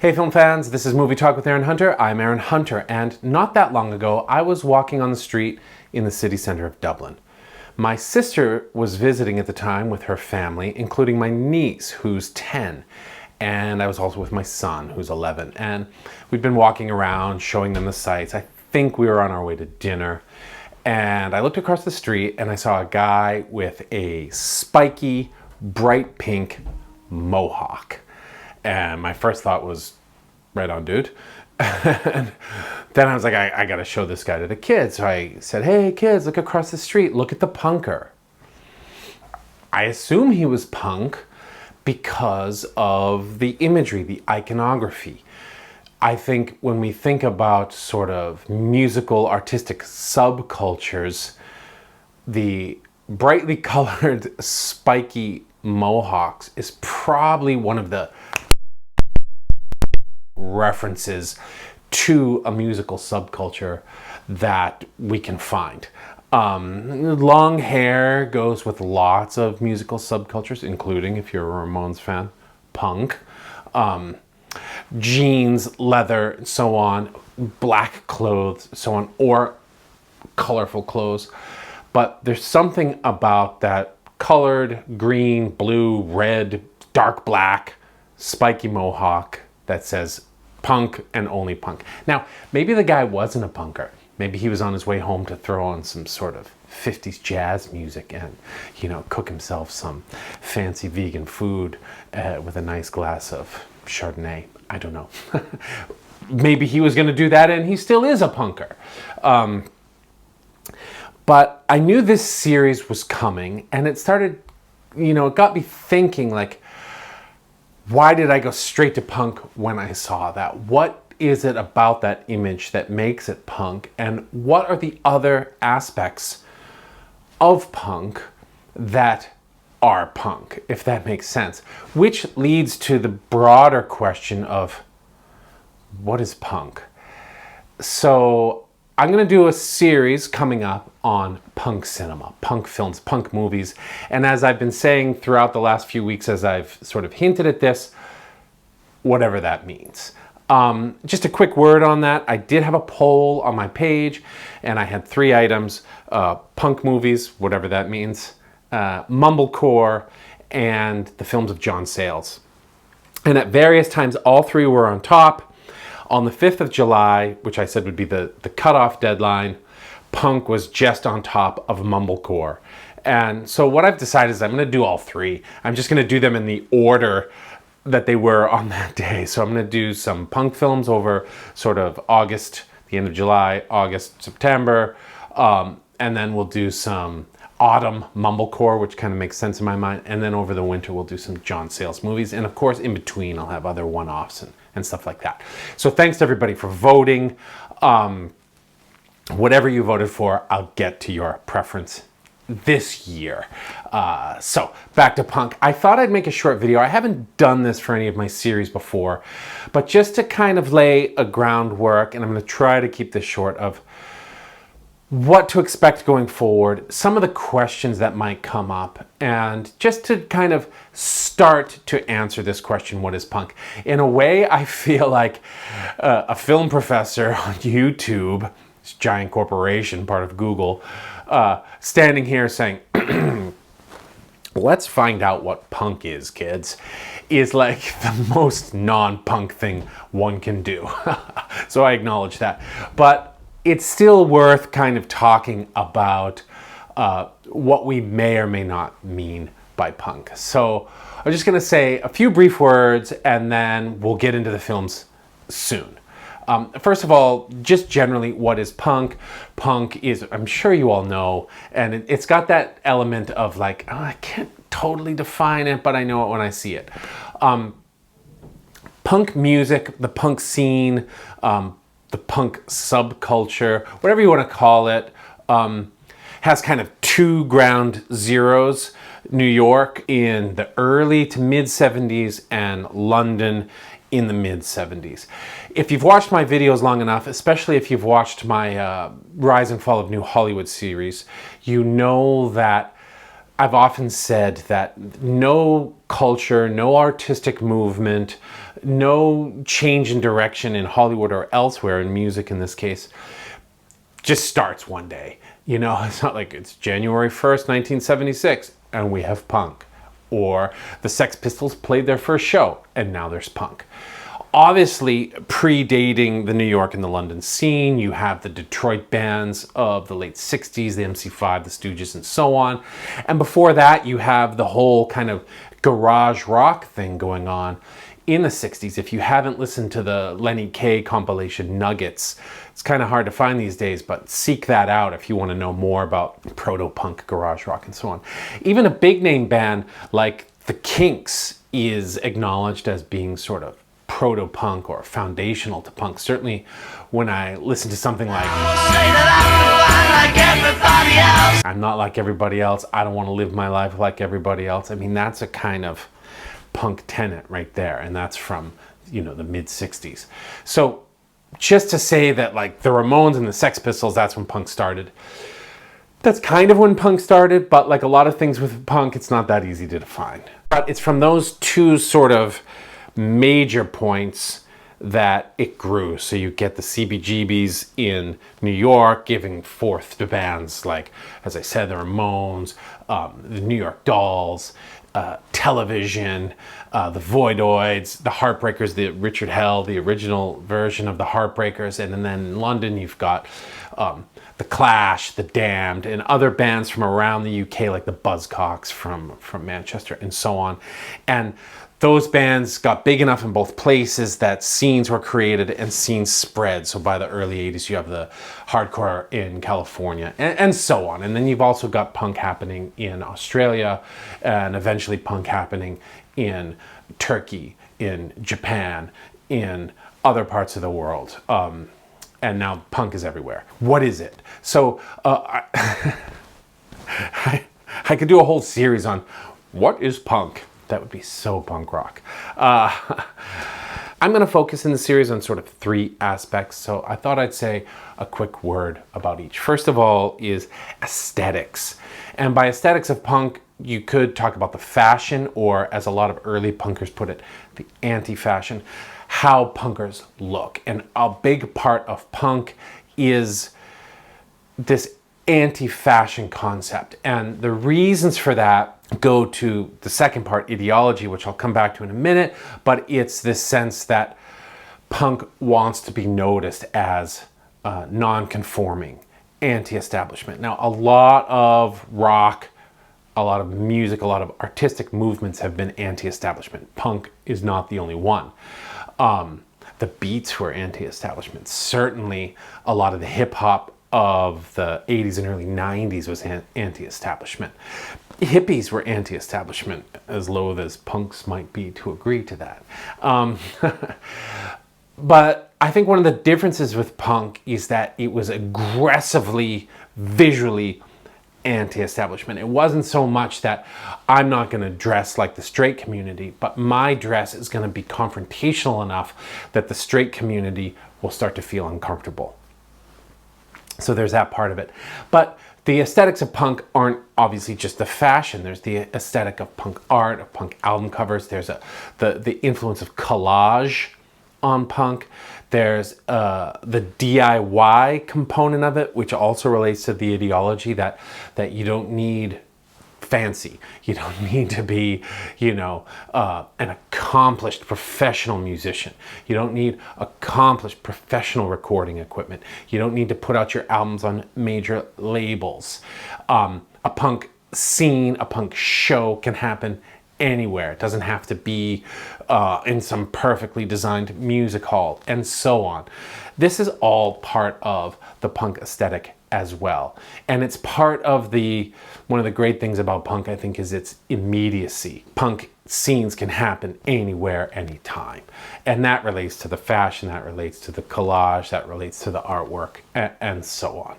Hey film fans, this is Movie Talk with Aaron Hunter. I'm Aaron Hunter, and not that long ago, I was walking on the street in the city center of Dublin. My sister was visiting at the time with her family, including my niece, who's 10, and I was also with my son, who's 11, and we'd been walking around, showing them the sights. I think we were on our way to dinner, and I looked across the street, and I saw a guy with a spiky, bright pink mohawk. And my first thought was, right on, dude. And then I was like, I gotta show this guy to the kids. So I said, hey kids, look across the street, look at the punker. I assume he was punk because of the imagery, the iconography. I think when we think about sort of musical, artistic subcultures, the brightly colored, spiky mohawks is probably one of the references to a musical subculture that we can find. Long hair goes with lots of musical subcultures, including, if you're a Ramones fan, punk. Jeans, leather, so on, black clothes, so on, or colorful clothes. But there's something about that colored green, blue, red, dark black, spiky mohawk that says punk and only punk. Now, maybe the guy wasn't a punker. Maybe he was on his way home to throw on some sort of 50s jazz music and, cook himself some fancy vegan food with a nice glass of Chardonnay. I don't know. Maybe he was going to do that and he still is a punker. But I knew this series was coming, and it started, it got me thinking, like, why did I go straight to punk when I saw that? What is it about that image that makes it punk? And what are the other aspects of punk that are punk, if that makes sense? Which leads to the broader question of, what is punk? So I'm going to do a series coming up on punk cinema, punk films, punk movies. And as I've been saying throughout the last few weeks, as I've sort of hinted at this, whatever that means. Just a quick word on that. I did have a poll on my page, and I had 3 items: punk movies, whatever that means, mumblecore, and the films of John Sayles. And at various times, all 3 were on top. On the 5th of July, which I said would be the cutoff deadline, punk was just on top of mumblecore. And so what I've decided is I'm going to do all 3. I'm just going to do them in the order that they were on that day. So I'm going to do some punk films over sort of August, the end of July, August, September. And then we'll do some autumn mumblecore, which kind of makes sense in my mind. And then over the winter, we'll do some John Sayles movies. And of course, in between, I'll have other one-offs and stuff like that. So thanks to everybody for voting. Whatever you voted for, I'll get to your preference this year. So back to punk. I thought I'd make a short video. I haven't done this for any of my series before, but just to kind of lay a groundwork, and I'm going to try to keep this short, of what to expect going forward, some of the questions that might come up, and just to kind of start to answer this question, what is punk? In a way, I feel like a film professor on YouTube, this giant corporation, part of Google, standing here saying, let's find out what punk is, kids, is like the most non-punk thing one can do. So I acknowledge that. But it's still worth kind of talking about what we may or may not mean by punk. So I'm just going to say a few brief words, and then we'll get into the films soon. First of all, just generally, what is punk? Punk is, I'm sure you all know, and it's got that element of like, oh, I can't totally define it, but I know it when I see it. Punk music, the punk scene, the punk subculture, whatever you want to call it, has kind of 2 ground zeros: New York in the early to mid 70s and London in the mid 70s. If you've watched my videos long enough, especially if you've watched my Rise and Fall of New Hollywood series, you know that I've often said that no culture, no artistic movement, no change in direction in Hollywood or elsewhere, in music in this case, just starts one day. You know, it's not like it's January 1st, 1976, and we have punk. Or the Sex Pistols played their first show, and now there's punk. Obviously, predating the New York and the London scene, you have the Detroit bands of the late 60s, the MC5, the Stooges, and so on. And before that, you have the whole kind of garage rock thing going on in the 60s. If you haven't listened to the Lenny Kaye compilation Nuggets, it's kind of hard to find these days, but seek that out if you want to know more about proto-punk, garage rock, and so on. Even a big name band like the Kinks is acknowledged as being sort of proto-punk or foundational to punk. Certainly when I listen to something like I'm not like everybody else, I don't want to live my life like everybody else. I mean, that's a kind of punk tenet right there, and that's from, you know, the mid-60s. So just to say that like the Ramones and the Sex Pistols, that's when punk started. That's kind of when punk started, but like a lot of things with punk, it's not that easy to define. But it's from those two sort of major points that it grew. So you get the CBGBs in New York giving forth to bands like, as I said, the Ramones, the New York Dolls, Television, the Voidoids, the Heartbreakers, the Richard Hell, the original version of the Heartbreakers, and then in London you've got the Clash, the Damned, and other bands from around the UK like the Buzzcocks from Manchester and so on. And those bands got big enough in both places that scenes were created and scenes spread. So by the early 80s, you have the hardcore in California and so on. And then you've also got punk happening in Australia and eventually punk happening in Turkey, in Japan, in other parts of the world. And now punk is everywhere. What is it? So I could do a whole series on what is punk. That would be so punk rock. I'm going to focus in the series on sort of three aspects, so I thought I'd say a quick word about each. First of all is aesthetics. And by aesthetics of punk, you could talk about the fashion, or as a lot of early punkers put it, the anti-fashion, how punkers look. And a big part of punk is this anti-fashion concept. And the reasons for that go to the second part, ideology, which I'll come back to in a minute, but it's this sense that punk wants to be noticed as non-conforming, anti-establishment. Now, a lot of rock, a lot of music, a lot of artistic movements have been anti-establishment. Punk is not the only one. The Beats were anti-establishment. Certainly, a lot of the hip-hop of the 80s and early 90s was anti-establishment. Hippies were anti-establishment, as loath as punks might be to agree to that. But I think one of the differences with punk is that it was aggressively, visually anti-establishment. It wasn't so much that I'm not going to dress like the straight community, but my dress is going to be confrontational enough that the straight community will start to feel uncomfortable. So there's that part of it. But the aesthetics of punk aren't obviously just the fashion. There's the aesthetic of punk art, of punk album covers. There's the influence of collage on punk. There's the DIY component of it, which also relates to the ideology that you don't need fancy. You don't need to be, an accomplished professional musician. You don't need accomplished professional recording equipment. You don't need to put out your albums on major labels. A punk scene, a punk show can happen anywhere. It doesn't have to be in some perfectly designed music hall, and so on. This is all part of the punk aesthetic as well. And it's part of one of the great things about punk, I think, is its immediacy. Punk scenes can happen anywhere, anytime. And that relates to the fashion, that relates to the collage, that relates to the artwork, and so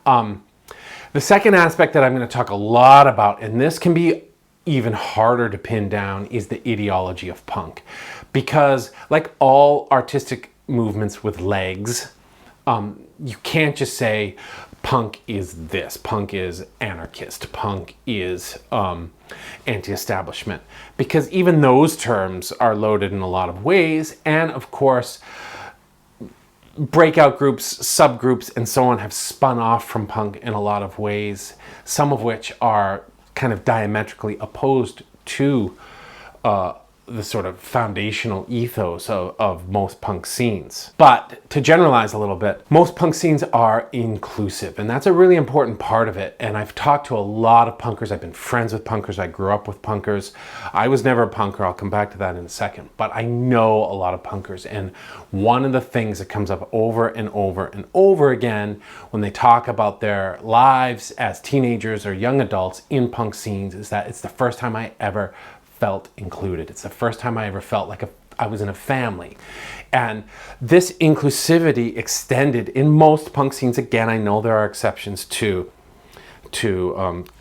on. The second aspect that I'm going to talk a lot about, and this can be even harder to pin down, is the ideology of punk. Because like all artistic movements with legs, you can't just say punk is this, punk is anarchist, punk is anti-establishment, because even those terms are loaded in a lot of ways. And of course, breakout groups, subgroups, and so on have spun off from punk in a lot of ways, some of which are kind of diametrically opposed to the sort of foundational ethos of most punk scenes. But to generalize a little bit, most punk scenes are inclusive, and that's a really important part of it. And I've talked to a lot of punkers. I've been friends with punkers. I grew up with punkers. I was never a punker. I'll come back to that in a second. But I know a lot of punkers, and one of the things that comes up over and over and over again when they talk about their lives as teenagers or young adults in punk scenes is that it's the first time I ever felt included. It's the first time I ever felt like I was in a family. And this inclusivity extended in most punk scenes. Again, I know there are exceptions to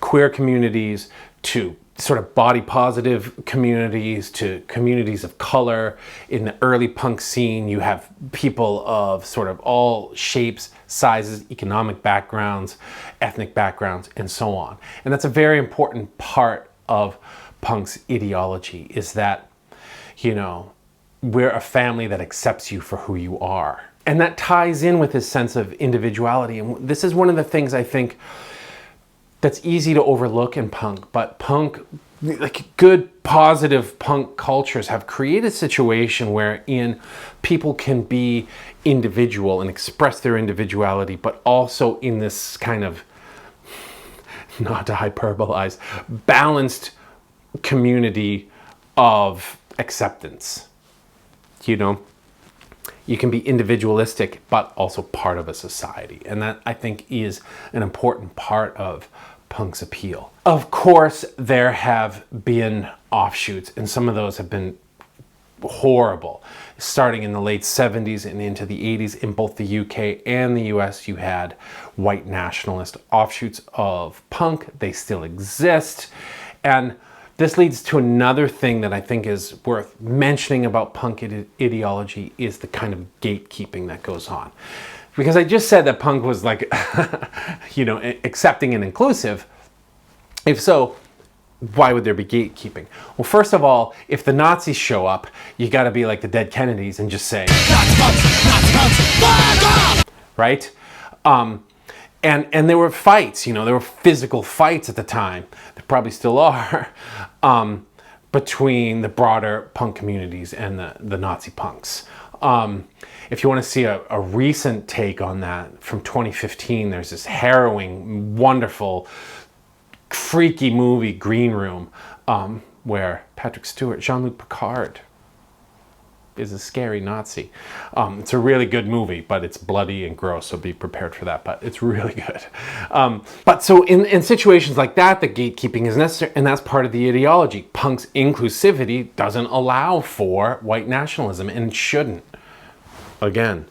queer communities, to sort of body positive communities, to communities of color. In the early punk scene, you have people of sort of all shapes, sizes, economic backgrounds, ethnic backgrounds, and so on. And that's a very important part of punk's ideology, is that, you know, we're a family that accepts you for who you are. And that ties in with this sense of individuality. And this is one of the things I think that's easy to overlook in punk, but punk, like good positive punk cultures, have created a situation wherein people can be individual and express their individuality, but also in this kind of, not to hyperbolize, balanced community of acceptance. You know, you can be individualistic but also part of a society, and that, I think, is an important part of punk's appeal. Of course, there have been offshoots, and some of those have been horrible. Starting in the late 70s and into the 80s, in both the UK and the US, you had white nationalist offshoots of punk. They still exist. And this leads to another thing that I think is worth mentioning about punk ideology, is the kind of gatekeeping that goes on. Because I just said that punk was like, you know, accepting and inclusive. If so, why would there be gatekeeping? Well, first of all, if the Nazis show up, you got to be like the dead Kennedys and just say, right? And there were fights, you know, there were physical fights at the time, there probably still are, between the broader punk communities and the Nazi punks. If you want to see a recent take on that from 2015, there's this harrowing, wonderful, freaky movie, Green Room, where Patrick Stewart, Jean-Luc Picard, is a scary Nazi. It's a really good movie, but it's bloody and gross, so be prepared for that, but it's really good. But so in situations like that, the gatekeeping is necessary, and that's part of the ideology. Punk's inclusivity doesn't allow for white nationalism, and shouldn't. Again.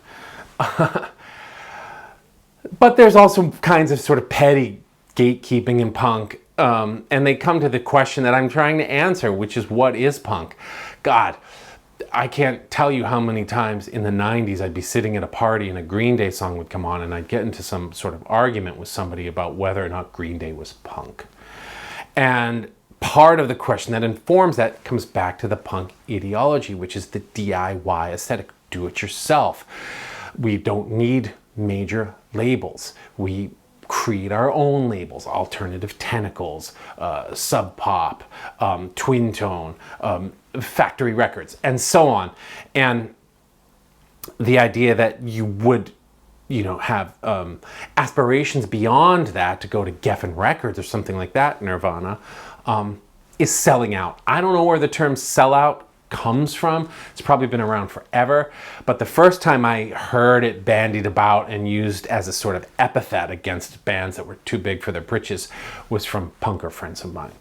But there's also kinds of sort of petty gatekeeping in punk, and they come to the question that I'm trying to answer, which is, what is punk? God, I can't tell you how many times in the 90s I'd be sitting at a party and a Green Day song would come on, and I'd get into some sort of argument with somebody about whether or not Green Day was punk. And part of the question that informs that comes back to the punk ideology, which is the DIY aesthetic, do it yourself. We don't need major labels. We create our own labels: Alternative Tentacles, Sub Pop, Twin Tone, Factory Records, and so on. And the idea that you would, you know, have aspirations beyond that to go to Geffen Records or something like that, Nirvana, is selling out. I don't know where the term sellout comes from. It's probably been around forever, but the first time I heard it bandied about and used as a sort of epithet against bands that were too big for their britches was from punker friends of mine.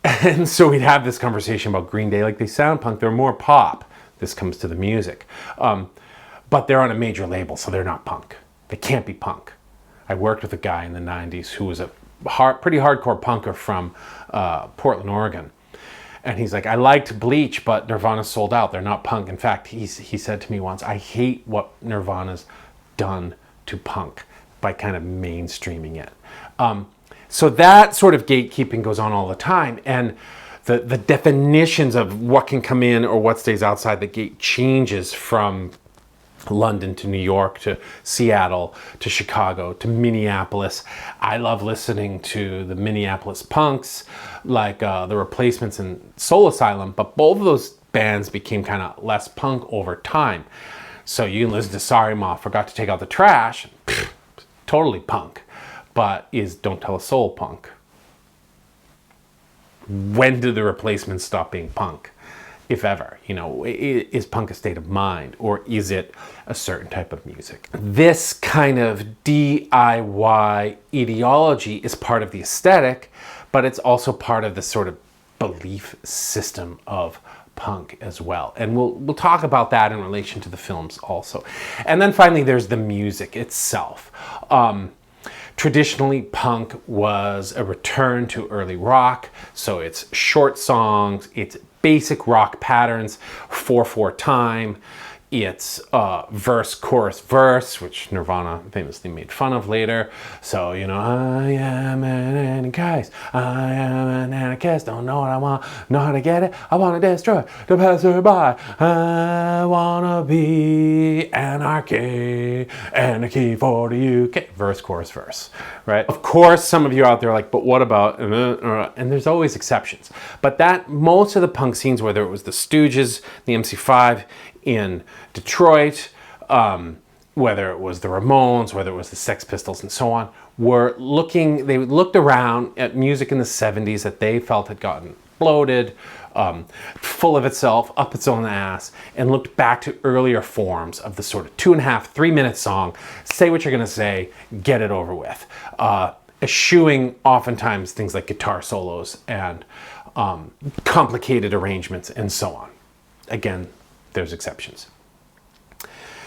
And so we'd have this conversation about Green Day, like, they sound punk, they're more pop. This comes to the music. But they're on a major label, so they're not punk. They can't be punk. I worked with a guy in the 90s who was a pretty hardcore punker from Portland, Oregon. And he's like, I liked Bleach, but Nirvana sold out. They're not punk. In fact, he said to me once, I hate what Nirvana's done to punk. by kind of mainstreaming it. So that sort of gatekeeping goes on all the time, and the definitions of what can come in or what stays outside the gate changes from London to New York to Seattle to Chicago to Minneapolis. I love listening to the Minneapolis punks, like the Replacements and Soul Asylum, but both of those bands became kind of less punk over time. So you can listen to Sorry Ma, Forgot to Take Out the Trash, totally punk, but is Don't Tell a Soul punk? When did the Replacements stop being punk, if ever? You know, is punk a state of mind, or is it a certain type of music? This kind of DIY ideology is part of the aesthetic, but it's also part of the sort of belief system of punk as well. And we'll talk about that in relation to the films also. And then finally, there's the music itself. Traditionally, punk was a return to early rock, so it's short songs, it's basic rock patterns, 4/4 time, it's verse, chorus, verse, which Nirvana famously made fun of later. So, you know, I am an anarchist, I am an anarchist, don't know what I want, know how to get it, I want to destroy the passerby, I want to be anarchy, anarchy for the UK. Verse, chorus, verse, right? Of course, some of you out there are like, but what about, and there's always exceptions. But that, most of the punk scenes, whether it was the Stooges, the MC5 in Detroit, whether it was the Ramones, whether it was the Sex Pistols and so on, they looked around at music in the 70s that they felt had gotten bloated, full of itself, up its own ass, and looked back to earlier forms of the sort of 2.5, 3-minute song, say what you're gonna say, get it over with. Eschewing oftentimes things like guitar solos and complicated arrangements and so on. Again, there's exceptions.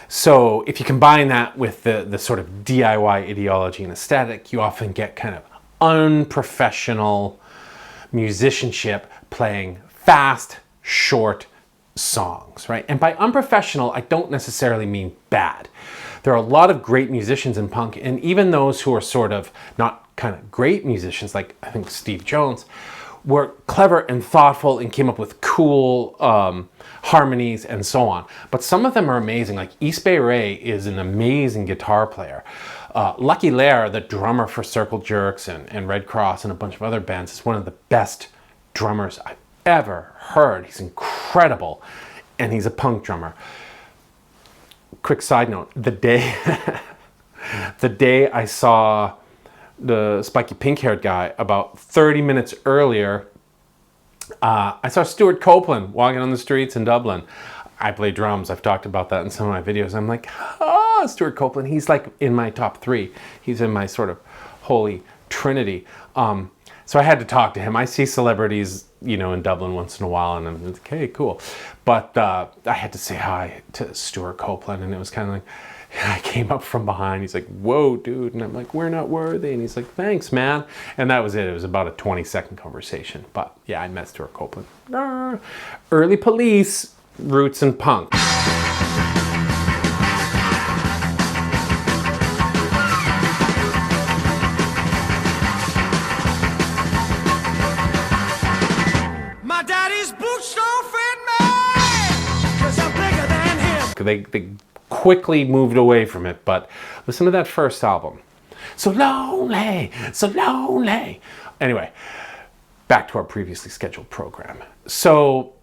So if you combine that with the sort of DIY ideology and aesthetic, you often get kind of unprofessional musicianship playing fast, short songs, right? And by unprofessional, I don't necessarily mean bad. There are a lot of great musicians in punk, and even those who are sort of not kind of great musicians, like I think Steve Jones, were clever and thoughtful and came up with cool harmonies and so on. But some of them are amazing. Like East Bay Ray is an amazing guitar player. Lucky Lair, the drummer for Circle Jerks and Red Cross and a bunch of other bands, is one of the best drummers I've ever heard. He's incredible, and he's a punk drummer. Quick side note, the day I saw the spiky pink-haired guy, about 30 minutes earlier, I saw Stuart Copeland walking on the streets in Dublin. I play drums. I've talked about that in some of my videos. I'm like, Stuart Copeland. He's like in my top 3. He's in my sort of holy trinity. So I had to talk to him. I see celebrities, you know, in Dublin once in a while, and I'm like, okay, cool. But I had to say hi to Stuart Copeland, and it was kind of like, I came up from behind. He's like, whoa, dude. And I'm like, we're not worthy. And he's like, thanks, man. And that was it. It was about a 20-second conversation. But yeah, I met Stuart Copeland. Early Police, roots in punk. My daddy's boots don't fit me, 'cause I'm bigger than him. They quickly moved away from it, but listen to that first album. So lonely, so lonely. Anyway, back to our previously scheduled program. So,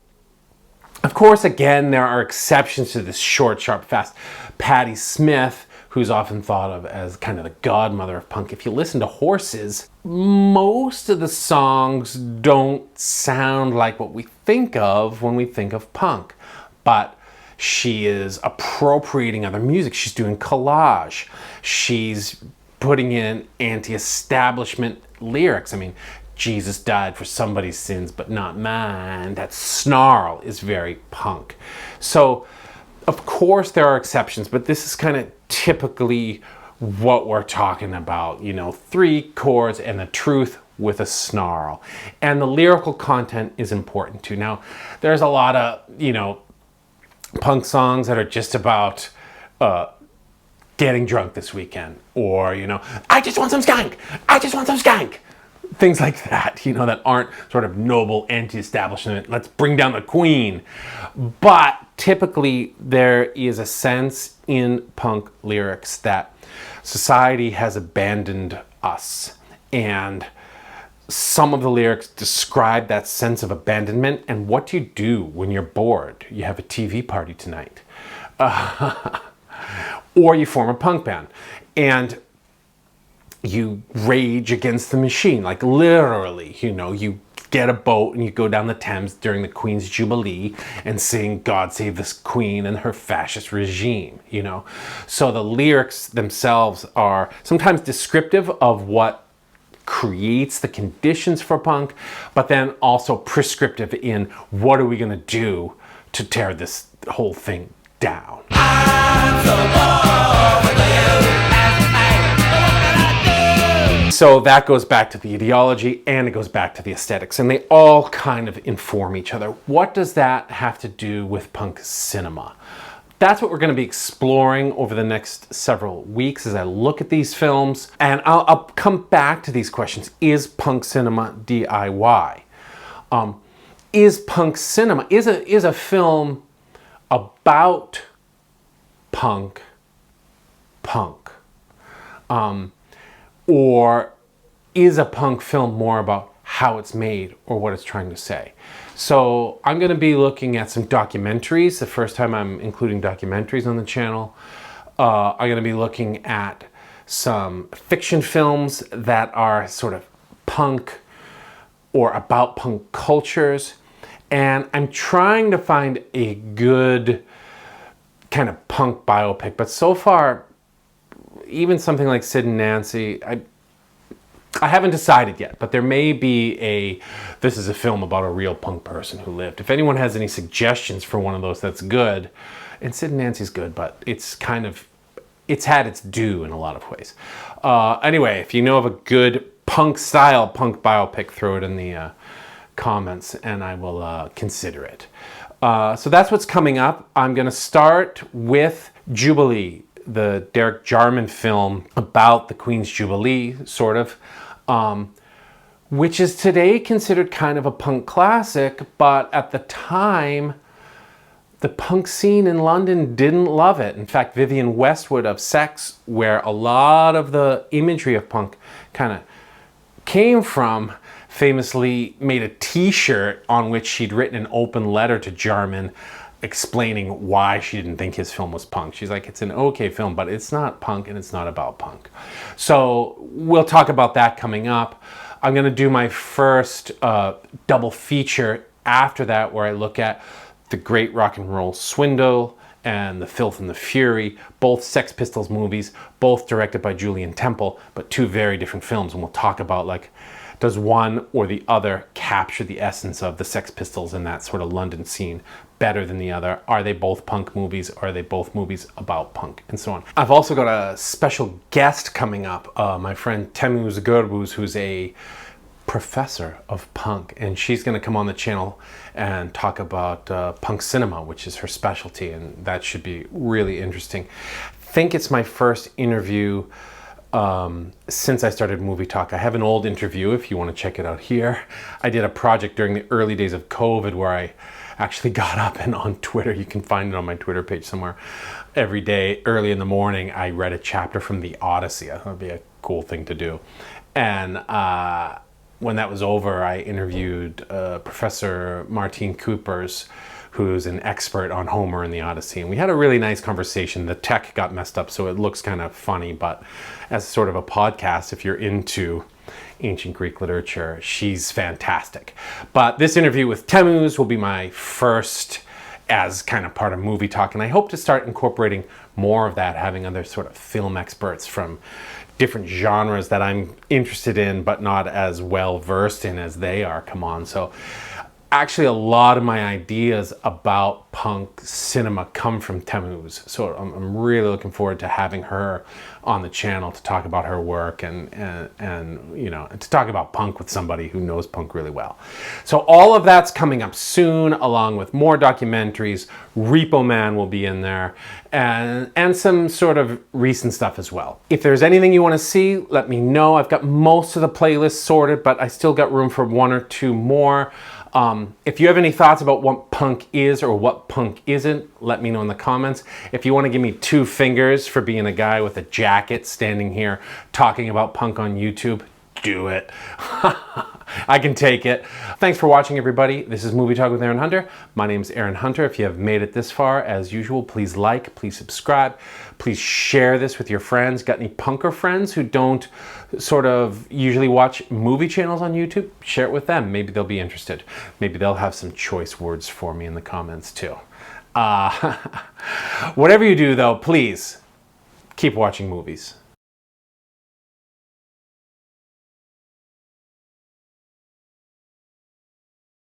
of course, again, there are exceptions to this short, sharp, fast. Patti Smith, who's often thought of as kind of the godmother of punk. If you listen to Horses, most of the songs don't sound like what we think of when we think of punk, but she is appropriating other music. She's doing collage. She's putting in anti-establishment lyrics. I mean, Jesus died for somebody's sins, but not mine. That snarl is very punk. So, of course, there are exceptions, but this is kind of typically what we're talking about. You know, 3 chords and the truth with a snarl. And the lyrical content is important too. Now, there's a lot of, you know, punk songs that are just about getting drunk this weekend, or, you know, I just want some skank. I just want some skank. Things like that, you know, that aren't sort of noble anti-establishment. Let's bring down the queen. But typically there is a sense in punk lyrics that society has abandoned us. And some of the lyrics describe that sense of abandonment. And what do you do when you're bored? You have a TV party tonight. Or you form a punk band. And you rage against the machine, like literally, you know, you get a boat and you go down the Thames during the Queen's Jubilee and sing God Save this Queen and her fascist regime, you know. So the lyrics themselves are sometimes descriptive of what creates the conditions for punk, but then also prescriptive in what are we gonna do to tear this whole thing down. I'm so bored with you. So that goes back to the ideology and it goes back to the aesthetics, and they all kind of inform each other. What does that have to do with punk cinema? That's what we're going to be exploring over the next several weeks as I look at these films, and I'll come back to these questions. Is punk cinema DIY? Is punk cinema, is a film about punk? Or is a punk film more about how it's made or what it's trying to say? So I'm going to be looking at some documentaries. The first time I'm including documentaries on the channel. I'm going to be looking at some fiction films that are sort of punk or about punk cultures. And I'm trying to find a good kind of punk biopic. But so far, even something like Sid and Nancy, I haven't decided yet, but there may be this is a film about a real punk person who lived. If anyone has any suggestions for one of those that's good, and Sid and Nancy's good, but it's had its due in a lot of ways. Anyway, if you know of a good punk biopic, throw it in the comments and I will consider it. So that's what's coming up. I'm gonna start with Jubilee, the Derek Jarman film about the Queen's Jubilee, sort of, which is today considered kind of a punk classic, but at the time, the punk scene in London didn't love it. In fact, Vivienne Westwood of Sex, where a lot of the imagery of punk kind of came from, famously made a t-shirt on which she'd written an open letter to Jarman explaining why she didn't think his film was punk. She's like, it's an okay film, but it's not punk and it's not about punk. So we'll talk about that coming up. I'm gonna do my first double feature after that, where I look at The Great Rock and Roll Swindle and The Filth and the Fury, both Sex Pistols movies, both directed by Julian Temple, but two very different films. And we'll talk about, like, does one or the other capture the essence of the Sex Pistols and that sort of London scene better than the other? Are they both punk movies? Are they both movies about punk? And so on. I've also got a special guest coming up, my friend Temuz Gürbüz, who's a professor of punk, and she's going to come on the channel and talk about punk cinema, which is her specialty, and that should be really interesting. I think it's my first interview since I started Movie Talk. I have an old interview if you want to check it out here. I did a project during the early days of COVID where I actually got up and on Twitter, you can find it on my Twitter page somewhere, every day early in the morning I read a chapter from the Odyssey. I thought it would be a cool thing to do. And when that was over, I interviewed Professor Martine Coopers, who's an expert on Homer and the Odyssey. And we had a really nice conversation. The tech got messed up, so it looks kind of funny, but as sort of a podcast, if you're into ancient Greek literature, she's fantastic. But this interview with Temuz will be my first as kind of part of Movie Talk, and I hope to start incorporating more of that, having other sort of film experts from different genres that I'm interested in, but not as well versed in as they are come on. So actually a lot of my ideas about punk cinema come from Tammuz. So I'm really looking forward to having her on the channel to talk about her work and you know, to talk about punk with somebody who knows punk really well. So all of that's coming up soon, along with more documentaries. Repo Man will be in there, and some sort of recent stuff as well. If there's anything you want to see, let me know. I've got most of the playlists sorted, but I still got room for 1 or 2 more. If you have any thoughts about what punk is or what punk isn't, let me know in the comments. If you want to give me 2 fingers for being a guy with a jacket standing here talking about punk on YouTube, do it. I can take it. Thanks for watching, everybody. This is Movie Talk with Aaron Hunter. My name is Aaron Hunter. If you have made it this far, as usual, please like, please subscribe, please share this with your friends. Got any punker friends who don't sort of usually watch movie channels on YouTube? Share it with them. Maybe they'll be interested. Maybe they'll have some choice words for me in the comments too. Whatever you do, though, please keep watching movies.